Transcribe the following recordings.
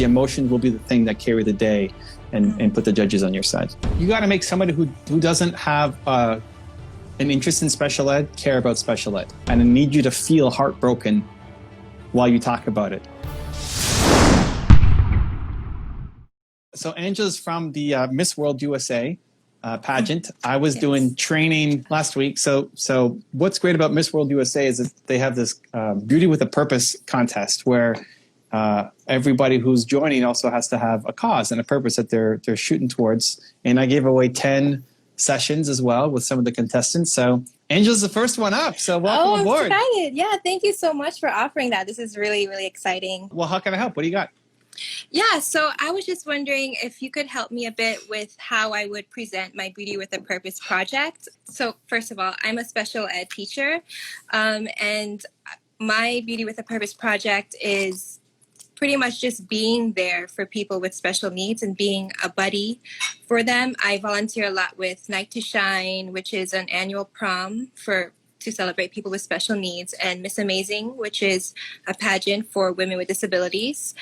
the emotions will be the thing that carry the day and put the judges on your side. You got to make somebody who doesn't have an interest in special ed care about special ed. And I need you to feel heartbroken while you talk about it. So Angela's from the Miss World USA pageant. I was doing training last week. So what's great about Miss World USA is that they have this Beauty with a Purpose contest where everybody who's joining also has to have a cause and a purpose that they're shooting towards. And I gave away 10 sessions as well with some of the contestants. So Angela's the first one up. So welcome aboard. I'm excited. Yeah, thank you so much for offering that. This is really, really exciting. Well, how can I help? What do you got? Yeah, so I was just wondering if you could help me a bit with how I would present my Beauty with a Purpose project. So first of all, I'm a special ed teacher, and my Beauty with a Purpose project is pretty much just being there for people with special needs and being a buddy for them. I volunteer a lot with Night to Shine, which is an annual prom to celebrate people with special needs, and Miss Amazing, which is a pageant for women with disabilities.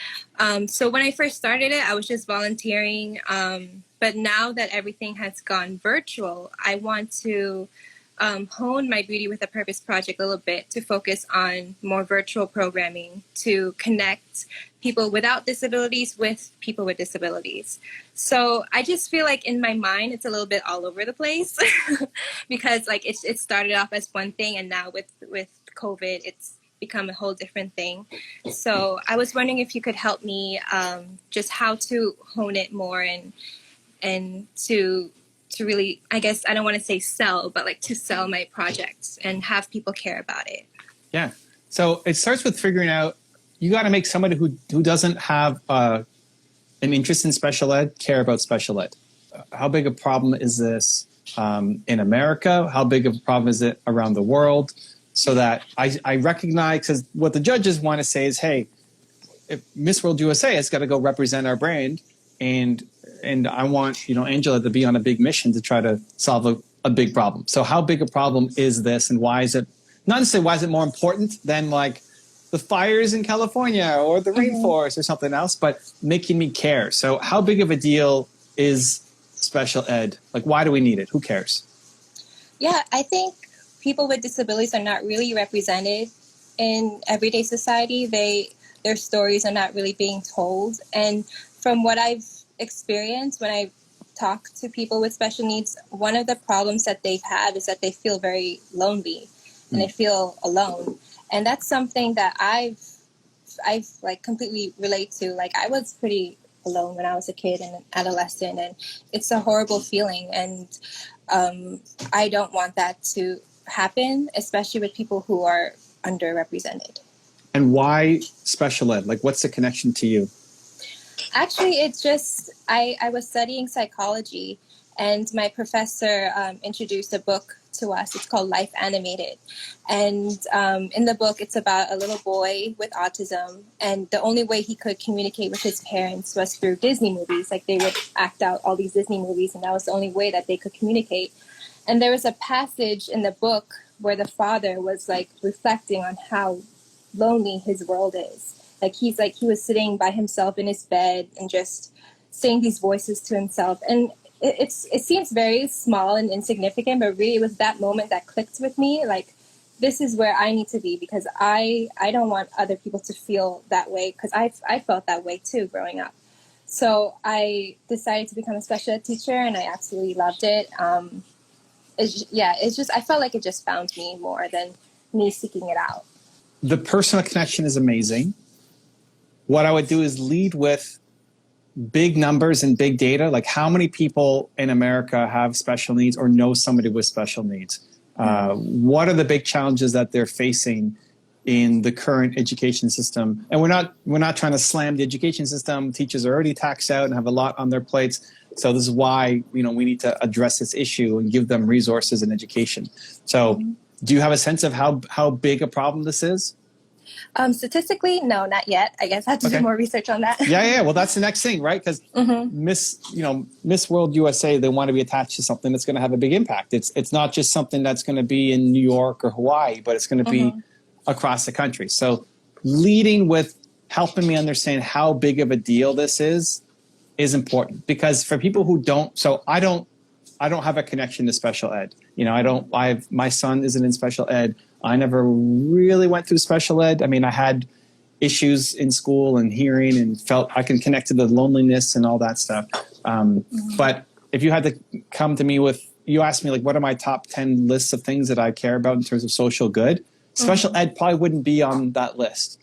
So when I first started it, I was just volunteering. But now that everything has gone virtual, I want to hone my Beauty with a Purpose project a little bit to focus on more virtual programming to connect people without disabilities with people with disabilities. So I just feel like in my mind, it's a little bit all over the place because like it started off as one thing, and now with COVID, it's become a whole different thing. So I was wondering if you could help me just how to hone it more and to really, I guess I don't want to say sell, but like to sell my projects and have people care about it. Yeah. So it starts with figuring out, you got to make somebody who doesn't have an interest in special ed care about special ed. How big a problem is this in America? How big of a problem is it around the world? So that I recognize, because what the judges want to say is, hey, if Miss World USA has got to go represent our brand, and I want, Angela to be on a big mission to try to solve a big problem. So how big a problem is this, and why is it, not necessarily why is it more important than like the fires in California or the rainforest or something else, but making me care. So how big of a deal is special ed? Like, why do we need it? Who cares? Yeah, I think people with disabilities are not really represented in everyday society. Their stories are not really being told. And from what I've experienced when I talk to people with special needs, one of the problems that they've had is that they feel very lonely and they feel alone. And that's something that I've like completely relate to. Like I was pretty alone when I was a kid and an adolescent, and it's a horrible feeling. And I don't want that to happen, especially with people who are underrepresented. And why special ed? Like, what's the connection to you? Actually, it's just, I was studying psychology, and my professor introduced a book to us. It's called Life Animated. And in the book, it's about a little boy with autism. And the only way he could communicate with his parents was through Disney movies. Like they would act out all these Disney movies, and that was the only way that they could communicate. And there was a passage in the book where the father was like reflecting on how lonely his world is. He was sitting by himself in his bed and just saying these voices to himself. And it seems very small and insignificant, but really it was that moment that clicked with me. Like, this is where I need to be, because I don't want other people to feel that way, because I felt that way too growing up. So I decided to become a special ed teacher, and I absolutely loved it. I felt like it just found me more than me seeking it out. The personal connection is amazing. What I would do is lead with big numbers and big data, like how many people in America have special needs or know somebody with special needs. What are the big challenges that they're facing in the current education system? And we're not trying to slam the education system. Teachers are already taxed out and have a lot on their plates. So this is why we need to address this issue and give them resources and education. So do you have a sense of how big a problem this is? Statistically, no, not yet. I guess I have to do more research on that. Yeah. Well, that's the next thing, right? Because Miss World USA, they want to be attached to something that's going to have a big impact. It's not just something that's going to be in New York or Hawaii, but it's going to be across the country. So leading with helping me understand how big of a deal this is important, because for people who don't, so I don't have a connection to special ed. You know, my son isn't in special ed. I never really went through special ed. I mean, I had issues in school and hearing and felt I can connect to the loneliness and all that stuff. But if you had to come to me with, you asked me like, what are my top 10 lists of things that I care about in terms of social good? Special ed probably wouldn't be on that list.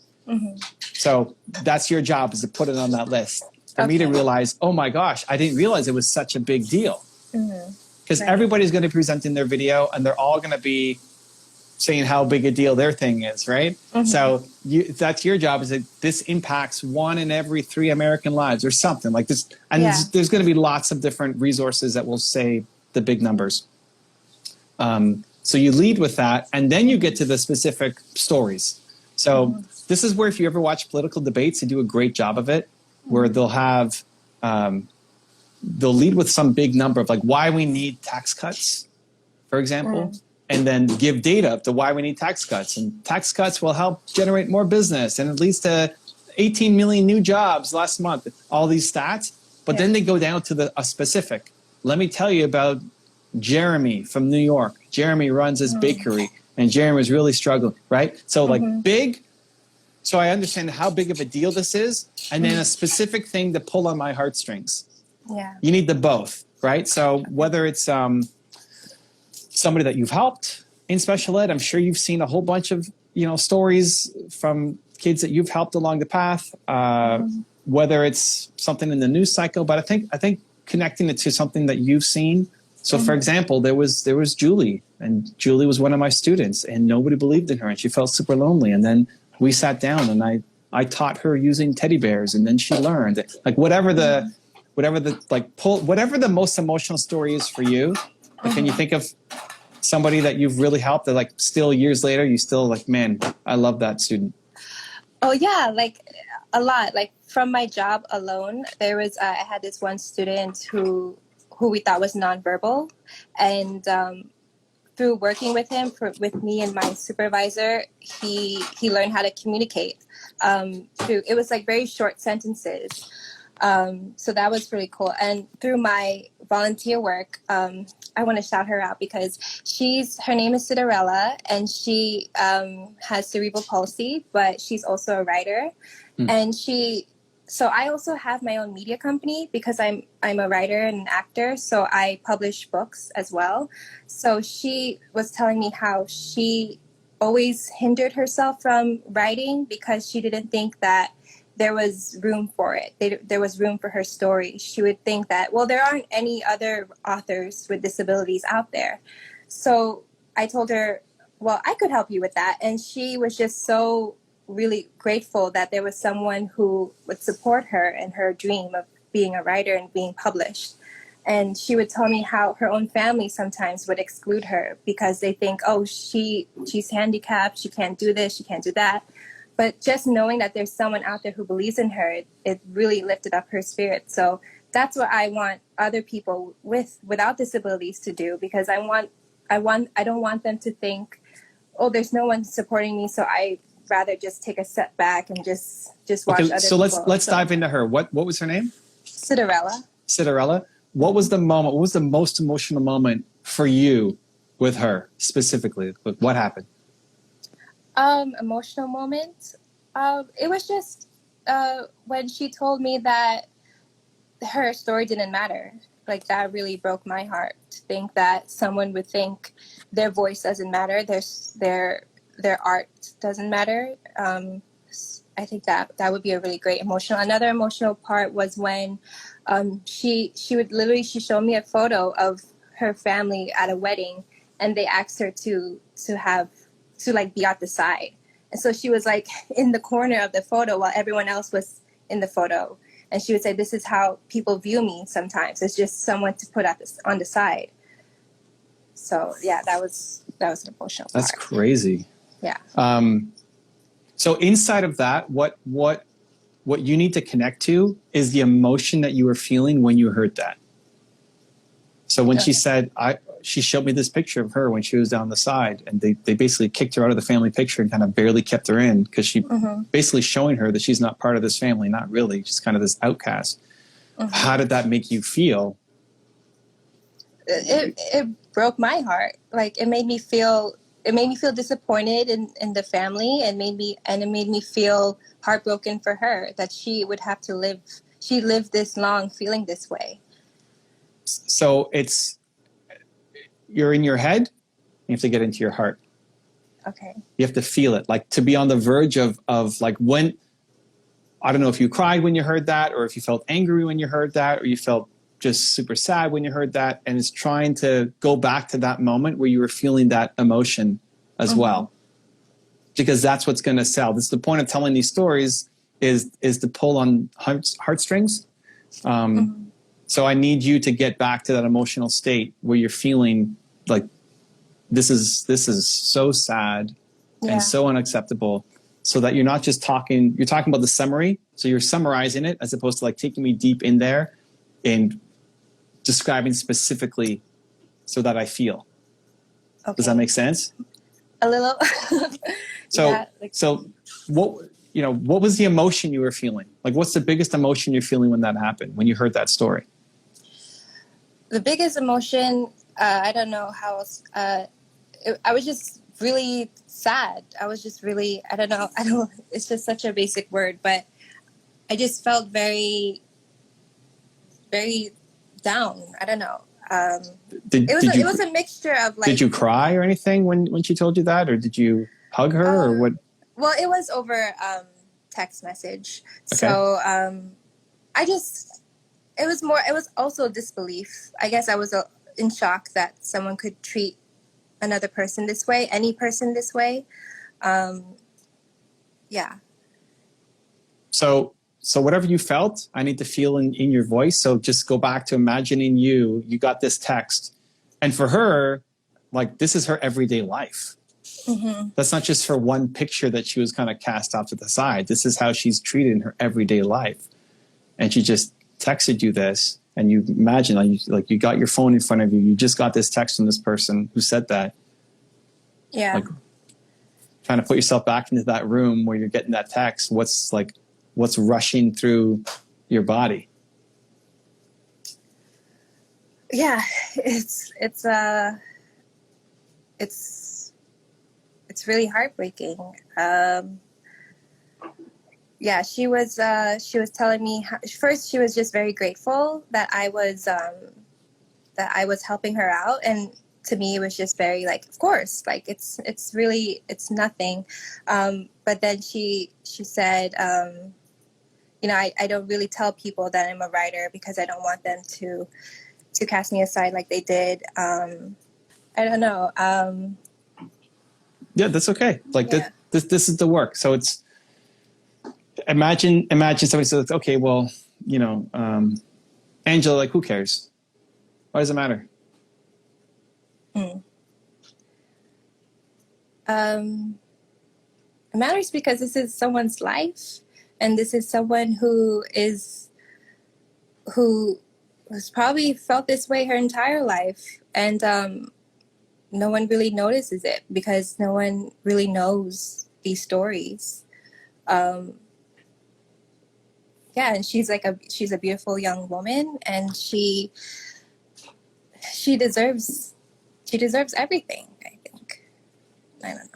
So that's your job, is to put it on that list. For me to realize, oh my gosh, I didn't realize it was such a big deal. Because everybody's going to present in their video and they're all going to be saying how big a deal their thing is, right? So that's your job, is that this impacts 1 in every 3 American lives or something like this. And there's going to be lots of different resources that will say the big numbers. So you lead with that, and then you get to the specific stories. So this is where, if you ever watch political debates, they do a great job of it, where they'll have, they'll lead with some big number of like why we need tax cuts, for example, and then give data to why we need tax cuts. And tax cuts will help generate more business, and it leads to 18 million new jobs last month, all these stats. But then they go down to a specific. Let me tell you about Jeremy from New York. Jeremy runs his bakery, and Jeremy is really struggling, right? So like big. So I understand how big of a deal this is, and then a specific thing to pull on my heartstrings. You need the both, right? So whether it's somebody that you've helped in special ed, I'm sure you've seen a whole bunch of, you know, stories from kids that you've helped along the path. Whether it's something in the news cycle, but I think connecting it to something that you've seen. So for example, there was Julie, and Julie was one of my students, and nobody believed in her, and she felt super lonely. And then we sat down, and I taught her using teddy bears, and then she learned, like whatever the most emotional story is for you. Like, can you think of somebody that you've really helped that like still years later you still like, man, I love that student? Oh yeah, like a lot. Like from my job alone, there was I had this one student who we thought was nonverbal, and through working with him, with me and my supervisor, he learned how to communicate. It was like very short sentences. So that was really cool. And through my volunteer work, I want to shout her out because her name is Cinderella, and she has cerebral palsy, but she's also a writer. And so I also have my own media company because I'm a writer and an actor. So I publish books as well. So she was telling me how she always hindered herself from writing because she didn't think that there was room for it. There was room for her story. She would think that, well, there aren't any other authors with disabilities out there. So I told her, well, I could help you with that. And she was just so really grateful that there was someone who would support her in her dream of being a writer and being published. And she would tell me how her own family sometimes would exclude her because they think, oh, she's handicapped, she can't do this, she can't do that. But just knowing that there's someone out there who believes in her, it really lifted up her spirit. So that's what I want other people without disabilities to do, because I don't want them to think, oh, there's no one supporting me, so I rather just take a step back and just watch other people. So let's dive into her. What was her name? Cinderella. What was the moment? What was the most emotional moment for you with her specifically? What happened? Emotional moment. It was just when she told me that her story didn't matter. Like, that really broke my heart to think that someone would think their voice doesn't matter, their art doesn't matter. I think that would be a really great emotional. Another emotional part was when she showed me a photo of her family at a wedding, and they asked her to like be at the side. And so she was like in the corner of the photo while everyone else was in the photo. And she would say, this is how people view me sometimes. It's just someone to put on the side. So yeah, that was an emotional part. That's crazy. Yeah. So inside of that, what you need to connect to is the emotion that you were feeling when you heard that. So when she said, she showed me this picture of her when she was down the side, and they basically kicked her out of the family picture and kind of barely kept her in because she basically showing her that she's not part of this family, not really, just kind of this outcast. How did that make you feel? It broke my heart. Like it made me feel disappointed in the family, and it made me feel heartbroken for her that she would have to live. She lived this long feeling this way. So you're in your head. You have to get into your heart. Okay. You have to feel it, like to be on the verge of like when, I don't know if you cried when you heard that, or if you felt angry when you heard that, or you felt just super sad when you heard that. And it's trying to go back to that moment where you were feeling that emotion as well, because that's what's going to sell. This is the point of telling these stories, is to pull on heartstrings. So I need you to get back to that emotional state where you're feeling like this is so sad and so unacceptable, so that you're not just talking, you're talking about the summary. So you're summarizing it as opposed to like taking me deep in there and describing specifically so that I feel. Okay. Does that make sense? A little. So what was the emotion you were feeling? Like, what's the biggest emotion you're feeling when that happened, when you heard that story? The biggest emotion, I don't know how else. I was just really sad. I was just really, I don't know. It's just such a basic word, but I just felt very, very down. I don't know. It was a mixture of like. Did you cry or anything when she told you that, or did you hug her, or what? Well, it was over text message. Okay. So it was also disbelief. I guess I was in shock that someone could treat another person this way, any person this way. Yeah. So whatever you felt, I need to feel in your voice. So just go back to imagining you got this text. And for her, like, this is her everyday life. That's not just for one picture that she was kind of cast off to the side. This is how she's treated in her everyday life. And she just texted you this, and you imagine like you got your phone in front of you. You just got this text from this person who said that. Yeah. Like, trying to put yourself back into that room where you're getting that text. What's rushing through your body? Yeah, it's really heartbreaking. Yeah, she was telling me first she was just very grateful that I was helping her out, and to me it was just very like, of course, like it's nothing. But then she said, I don't really tell people that I'm a writer because I don't want them to cast me aside like they did. I don't know. Yeah, that's okay. Like this is the work. So it's imagine somebody says, okay, well, Angela, like, who cares? Why does it matter? It matters because this is someone's life, and this is someone who has probably felt this way her entire life, and no one really notices it because no one really knows these stories. And she's a beautiful young woman, and she deserves everything, I think. I don't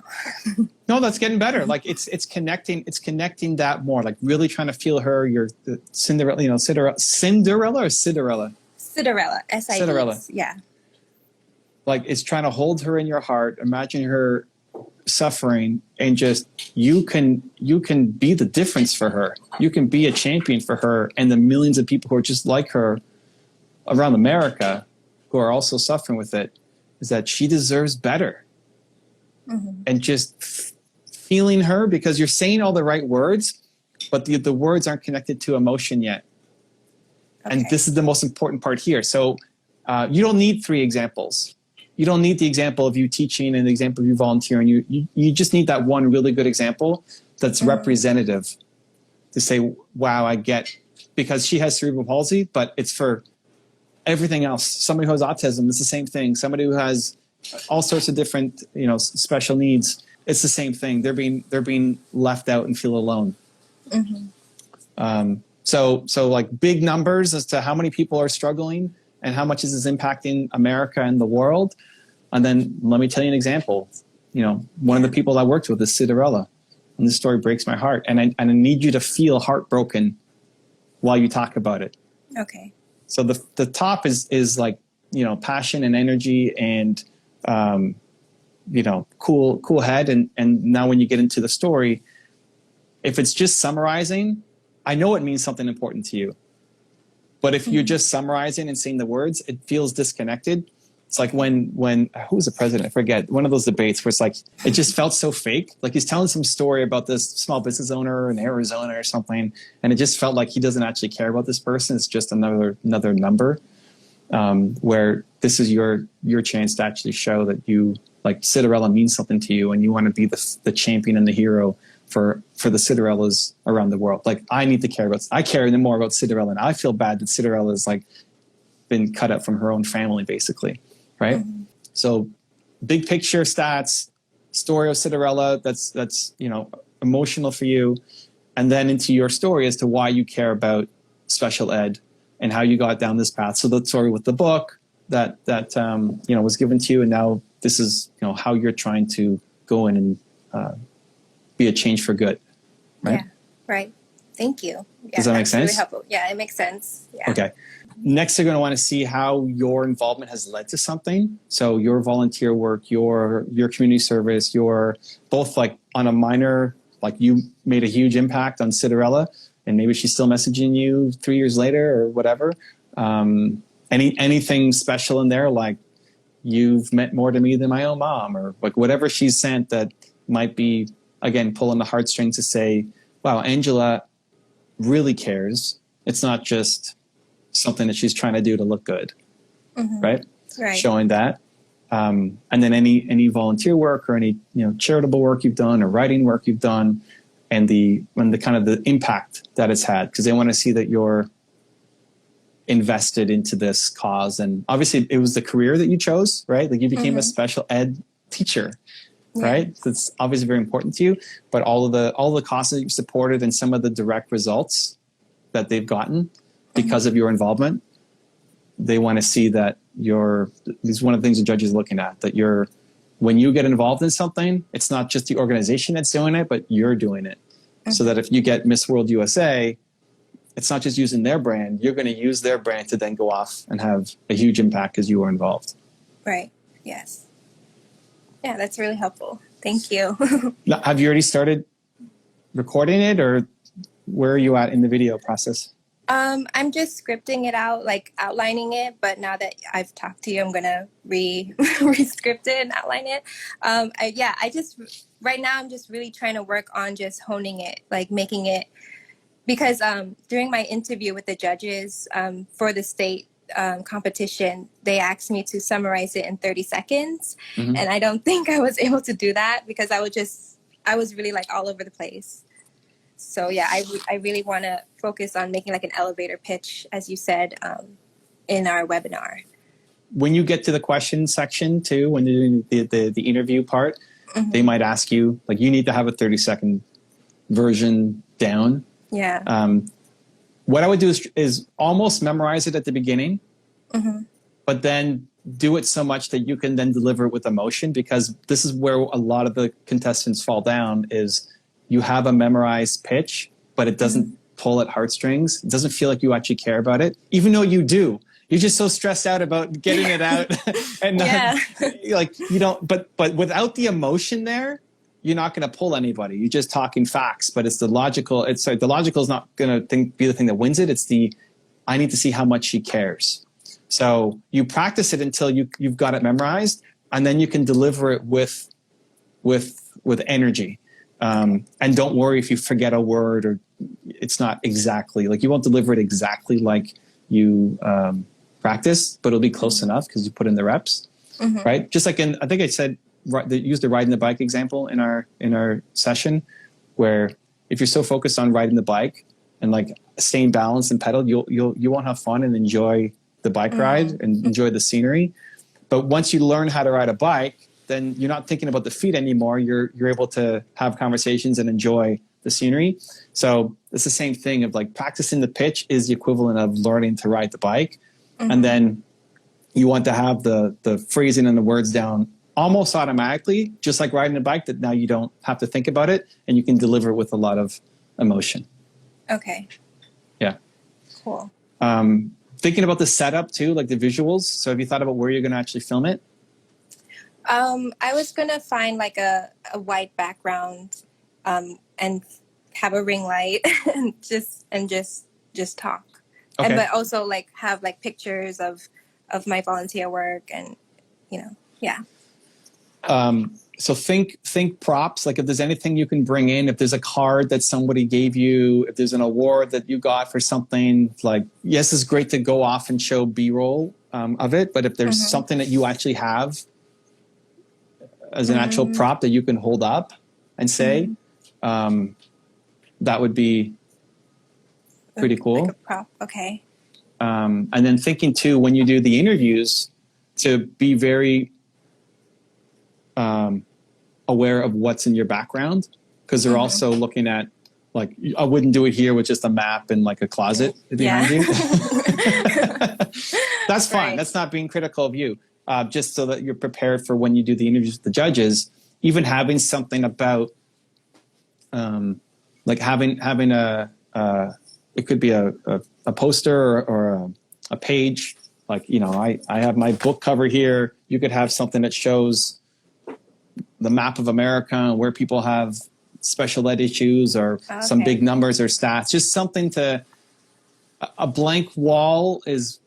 know. No, that's getting better. Like it's connecting that more, like really trying to feel her. You're the Cinderella, Cinderella or Cinderella? Cinderella, S-I-D. Cinderella. Yeah. Like it's trying to hold her in your heart, imagine her suffering, and just you can be the difference for her. You can be a champion for her and the millions of people who are just like her around America who are also suffering with it, is that she deserves better. And just feeling her, because you're saying all the right words, but the words aren't connected to emotion yet. Okay. And this is the most important part here. So you don't need 3 examples. You don't need the example of you teaching and the example of you volunteering. You just need that one really good example that's representative to say, wow, I get, because she has cerebral palsy, but it's for everything else. Somebody who has autism, it's the same thing. Somebody who has all sorts of different, special needs, it's the same thing. They're being left out and feel alone. So like big numbers as to how many people are struggling and how much is this impacting America and the world. And then let me tell you an example. One of the people I worked with is Cinderella, and this story breaks my heart. And I need you to feel heartbroken while you talk about it. Okay. So the top is like, passion and energy and, cool head. And now when you get into the story, if it's just summarizing, I know it means something important to you. But if you're just summarizing and saying the words, it feels disconnected. It's like when who was the president? I forget. One of those debates where it's like, it just felt so fake. Like he's telling some story about this small business owner in Arizona or something. And it just felt like he doesn't actually care about this person. It's just another number, where this is your chance to actually show that you, like, Cinderella means something to you and you want to be the champion and the hero for the Cinderellas around the world. Like, I care more about Cinderella, and I feel bad that Cinderella's like been cut out from her own family, basically. Right. So big picture stats, story of Cinderella, that's, emotional for you. And then into your story as to why you care about special ed and how you got down this path. So the story with the book that was given to you. And now this is, how you're trying to go in and be a change for good. Right. Yeah. Right. Thank you. Yeah, does that make sense? Really helpful. Yeah, it makes sense. Yeah. Okay. Next, you're going to want to see how your involvement has led to something. So your volunteer work, your community service, your both like on a minor, like you made a huge impact on Cinderella, and maybe she's still messaging you 3 years later or whatever. Anything special in there, like you've meant more to me than my own mom, or like whatever she's sent that might be, again, pulling the heartstrings to say, wow, Angela really cares. It's not just something that she's trying to do to look good, right? Showing that. And then any volunteer work or any charitable work you've done or writing work you've done, and the kind of the impact that it's had, because they want to see that you're invested into this cause. And obviously it was the career that you chose, right? Like you became a special ed teacher, right? That's obviously very important to you, but all the causes that you've supported and some of the direct results that they've gotten because of your involvement, they want to see that this is one of the things the judge is looking at, that when you get involved in something, it's not just the organization that's doing it, but you're doing it. So that if you get Miss World USA, it's not just using their brand, you're going to use their brand to then go off and have a huge impact because you were involved. Right. Yes. Yeah, that's really helpful. Thank you. Now, have you already started recording it, or where are you at in the video process? I'm just scripting it out, like outlining it. But now that I've talked to you, I'm gonna re-script it and outline it. Right now I'm just really trying to work on just honing it, like making it, because during my interview with the judges for the state competition, they asked me to summarize it in 30 seconds, and I don't think I was able to do that because I was really like all over the place. So yeah, I really want to focus on making like an elevator pitch, as you said, in our webinar. When you get to the question section too, when you're doing the interview part, they might ask you, like, you need to have a 30-second version down. Yeah. What I would do is almost memorize it at the beginning, but then do it so much that you can then deliver it with emotion, because this is where a lot of the contestants fall down is you have a memorized pitch, but it doesn't pull at heartstrings. It doesn't feel like you actually care about it, even though you do. You're just so stressed out about getting it out. And like, you don't, but without the emotion there, you're not going to pull anybody. You're just talking facts, but it's the logical. The logical is not going to be the thing that wins it. It's I need to see how much she cares. So you practice it until you've got it memorized, and then you can deliver it with energy. And don't worry if you forget a word or it's not exactly, like, you won't deliver it exactly like you practice, but it'll be close enough because you put in the reps, right? Just like I think I said, use the riding the bike example in our session, where if you're so focused on riding the bike and like staying balanced and pedal, you won't have fun and enjoy the bike ride and enjoy the scenery. But once you learn how to ride a bike, then you're not thinking about the feet anymore. You're able to have conversations and enjoy the scenery. So it's the same thing of like practicing the pitch is the equivalent of learning to ride the bike. And then you want to have the phrasing and the words down almost automatically, just like riding a bike, that now you don't have to think about it and you can deliver with a lot of emotion. Okay. Yeah. Cool. Thinking about the setup too, like the visuals. So have you thought about where you're going to actually film it? I was going to find like a white background and have a ring light and just talk. Okay. And but also like have like pictures of my volunteer work and, you know, yeah. So think props, like if there's anything you can bring in, if there's a card that somebody gave you, if there's an award that you got for something, like, yes, it's great to go off and show B-roll of it, but if there's something that you actually have as an actual prop that you can hold up and say, that would be pretty cool. Like a prop, okay. And then thinking too, when you do the interviews, to be very aware of what's in your background, because they're also looking at, like, I wouldn't do it here with just a map and like a closet behind you. That's fine. Right. That's not being critical of you. Just so that you're prepared for when you do the interviews with the judges, even having something about, like having it could be a poster or a page. Like, you know, I have my book cover here. You could have something that shows the map of America and where people have special ed issues or some big numbers or stats. Just something to, a blank wall is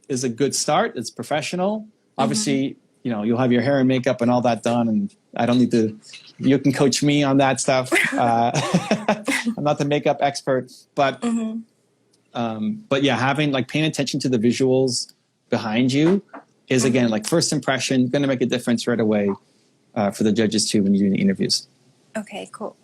a good start. It's professional. Obviously, you know, you'll have your hair and makeup and all that done, and I don't need to, you can coach me on that stuff. I'm not the makeup expert, but yeah, having, like, paying attention to the visuals behind you is, again, like, first impression, going to make a difference right away for the judges too when you're doing the interviews. Okay, cool.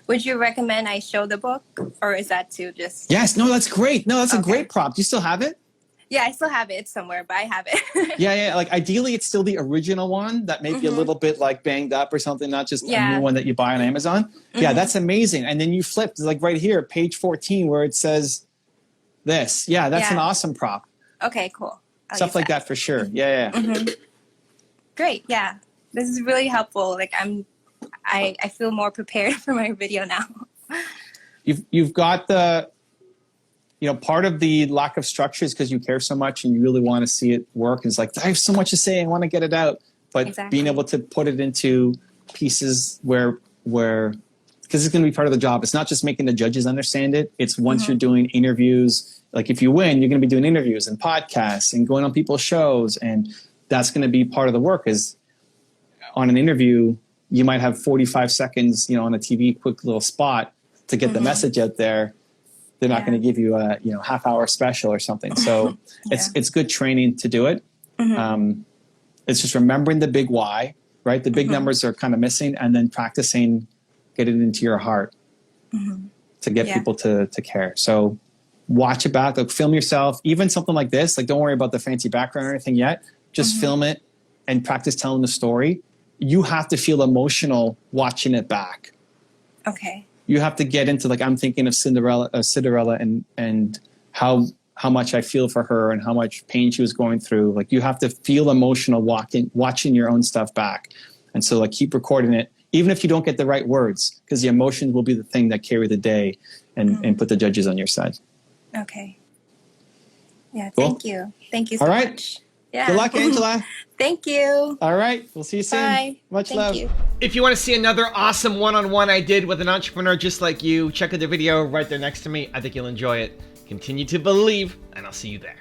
Would you recommend I show the book, or is that too just? Yes, no, that's great. No, that's a great prop. Do you still have it? Yeah, I still have it. It's somewhere, but I have it. Yeah. Like, ideally, it's still the original one that may be a little bit like banged up or something, not just a new one that you buy on Amazon. Yeah, that's amazing. And then you flip, like right here, page 14, where it says this. Yeah, that's an awesome prop. Okay, cool. Stuff like that for sure. Yeah. Great. Yeah, this is really helpful. Like, I feel more prepared for my video now. You've got the, you know, part of the lack of structure is because you care so much and you really want to see it work. And it's like, I have so much to say, I want to get it out. But being able to put it into pieces where because it's going to be part of the job. It's not just making the judges understand it. It's once you're doing interviews, like if you win, you're going to be doing interviews and podcasts and going on people's shows. And that's going to be part of the work. Is on an interview, you might have 45 seconds, you know, on a TV, quick little spot to get the message out there. They're not going to give you a, you know, half-hour special or something. So it's good training to do it. It's just remembering the big why, right? The big numbers are kind of missing, and then practicing, get it into your heart to get people to care. So watch it back, like film yourself, even something like this. Like, don't worry about the fancy background or anything yet. Just film it and practice telling the story. You have to feel emotional watching it back. Okay. You have to get into, like, I'm thinking of Cinderella and how much I feel for her and how much pain she was going through. Like, you have to feel emotional watching your own stuff back. And so, like, keep recording it, even if you don't get the right words, because the emotions will be the thing that carry the day and put the judges on your side. Okay. Yeah. Cool. Thank you. Thank you so much. Yeah. Good luck, Angela. Thank you. All right. We'll see you soon. Bye. Much Thank love. you. If you want to see another awesome one-on-one I did with an entrepreneur just like you, check out the video right there next to me. I think you'll enjoy it. Continue to believe, and I'll see you there.